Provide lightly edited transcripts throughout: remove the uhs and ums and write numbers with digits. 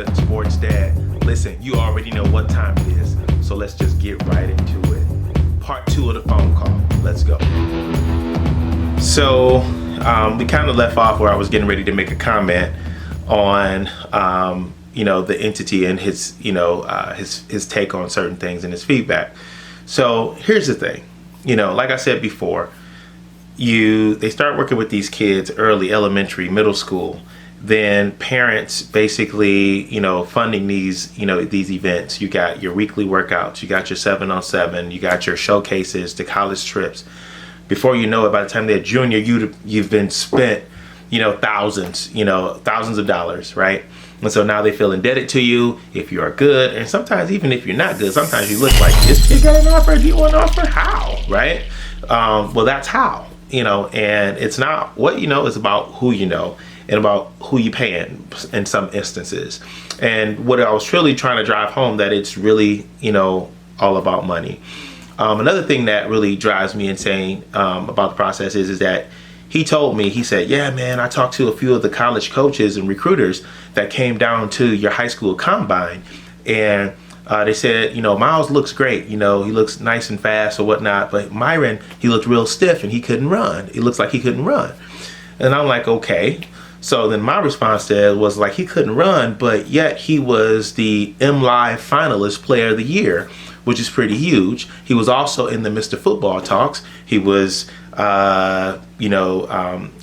Good Sports Dad. Listen, you already know what time it is, so let's just get right into it. Part 2 of the phone call. Let's go. So we kind of left off where I was getting ready to make a comment on the entity and his his take on certain things and his feedback. So here's the thing, like I said before, they start working with these kids early, elementary, middle school. Then parents basically, funding these events. You got your weekly workouts, you got your 7-on-7, you got your showcases, the college trips. Before you know it, by the time they're junior, you've been spent, thousands of dollars, right? And so now they feel indebted to you if you are good. And sometimes even if you're not good, sometimes you look like, this kid got an offer, do you want an offer? How, right? Well, that's how, and it's not what it's about who you know and about who you paying in some instances. And what I was truly trying to drive home, that it's really, all about money. Another thing that really drives me insane about the process is that he told me, he said, yeah, man, I talked to a few of the college coaches and recruiters that came down to your high school combine. And they said, Miles looks great. He looks nice and fast or whatnot. But Myron, he looked real stiff and he couldn't run. It looks like he couldn't run. And I'm like, okay. So then my response to it was like, he couldn't run, but yet he was the MLive finalist player of the year, which is pretty huge. He was also in the Mr. Football talks. He was, he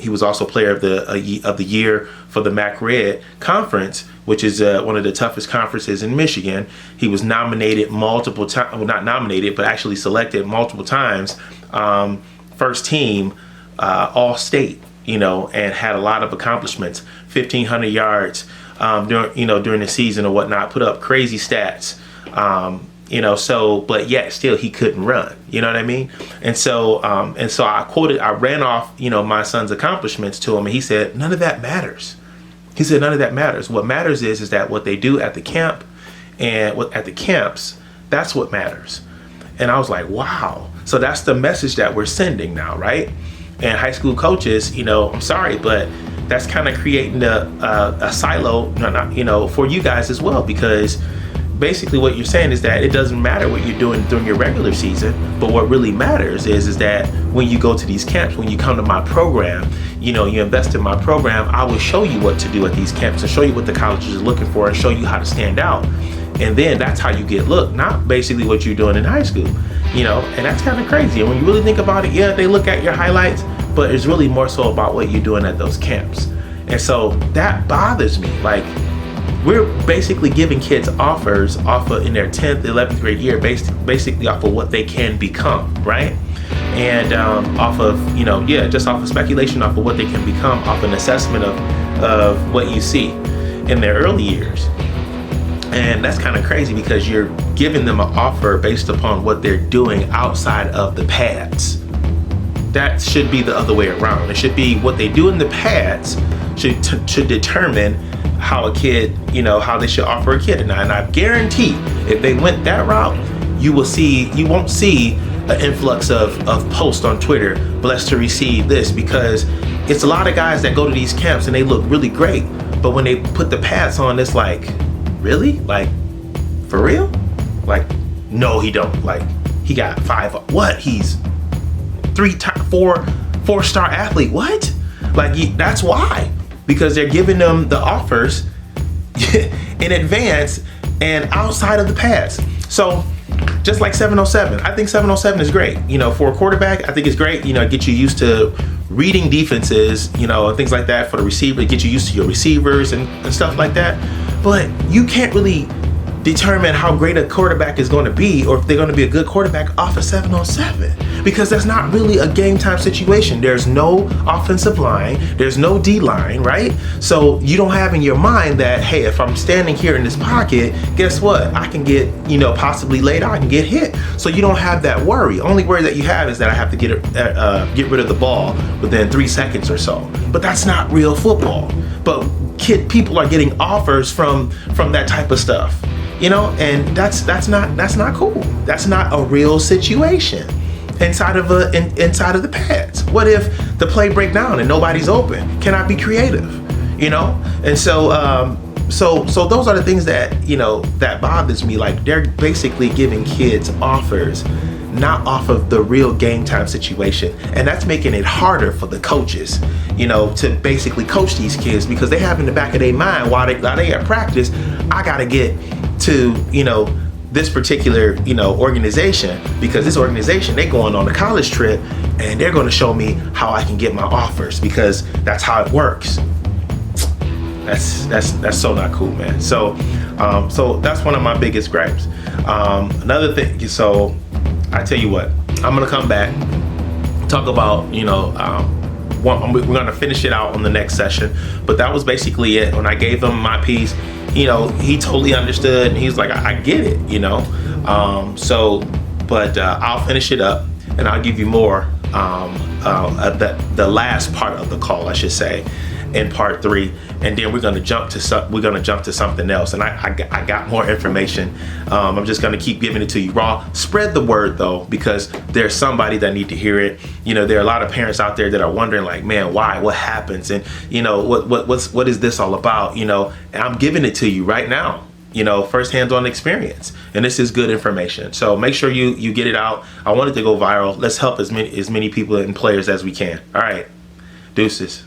was also player of the year for the MAC Red Conference, which is one of the toughest conferences in Michigan. He was nominated multiple times, well, not nominated, but actually selected multiple times, first team, All-State, and had a lot of accomplishments, 1,500 yards during the season or whatnot, put up crazy stats. But yet still he couldn't run, you know what I mean? And so I ran off, my son's accomplishments to him, and he said, none of that matters. He said, none of that matters. What matters is that what they do at the camp and at the camps, that's what matters. And I was like, wow. So that's the message that we're sending now, right? And high school coaches, I'm sorry, but that's kind of creating a silo, for you guys as well, because basically what you're saying is that it doesn't matter what you're doing during your regular season, but what really matters is that when you go to these camps, when you come to my program, you invest in my program, I will show you what to do at these camps and show you what the colleges are looking for and show you how to stand out. And then that's how you get looked, not basically what you're doing in high school, and that's kind of crazy. And when you really think about it, yeah, they look at your highlights, but it's really more so about what you're doing at those camps. And so that bothers me. Like, we're basically giving kids offers in their 10th, 11th grade year, basically off of what they can become, right? And off of, just off of speculation, off of what they can become, off an assessment of what you see in their early years. And that's kind of crazy because you're giving them an offer based upon what they're doing outside of the pads. That should be the other way around. It should be what they do in the pads should determine how a kid, how they should offer a kid. And I guarantee if they went that route, you won't see an influx of posts on Twitter, blessed to receive this, because it's a lot of guys that go to these camps and they look really great. But when they put the pads on, it's like, really? Like, for real? Like, no, he don't. Like, he got 5, what? He's 4-star athlete. What? Like, that's why. Because they're giving them the offers in advance and outside of the pads. So just like 7-on-7, I think 7-on-7 is great. For a quarterback, I think it's great. Get you used to reading defenses, and things like that for the receiver, get you used to your receivers and stuff like that. But you can't really determine how great a quarterback is going to be, or if they're going to be a good quarterback off of 7-on-7, because that's not really a game time situation. There's no offensive line, there's no D line, right? So you don't have in your mind that, hey, if I'm standing here in this pocket, guess what? I can get, possibly laid out, I can get hit. So you don't have that worry. Only worry that you have is that I have to get rid of the ball within 3 seconds or so. But that's not real football. But people are getting offers from that type of stuff. And that's not cool. That's not a real situation inside of the pads. What if the play break down and nobody's open? Can I be creative? And so so those are the things that, you know, that bothers me. Like, they're basically giving kids offers not off of the real game time situation, and that's making it harder for the coaches, you know, to basically coach these kids, because they have in the back of their mind while they at practice, I gotta get to, you know, this particular, you know, organization, because this organization, they going on a college trip and they're going to show me how I can get my offers, because that's how it works. That's so not cool, man. So so that's one of my biggest gripes. Another thing, so I tell you what, I'm gonna come back, talk about, you know, we're gonna finish it out on the next session, but that was basically it. When I gave him my piece, you know, he totally understood, and he's like, I get it, you know. But I'll finish it up, and I'll give you more the last part of the call, I should say, in part 3, and then we're gonna jump to something else. And I got more information. I'm just gonna keep giving it to you raw. Spread the word though, because there's somebody that need to hear it. You know, there are a lot of parents out there that are wondering, like, man, why? What happens? And you know, what is this all about? You know, and I'm giving it to you right now. You know, first hands-on experience, and this is good information. So make sure you get it out. I want it to go viral. Let's help as many people and players as we can. All right, deuces.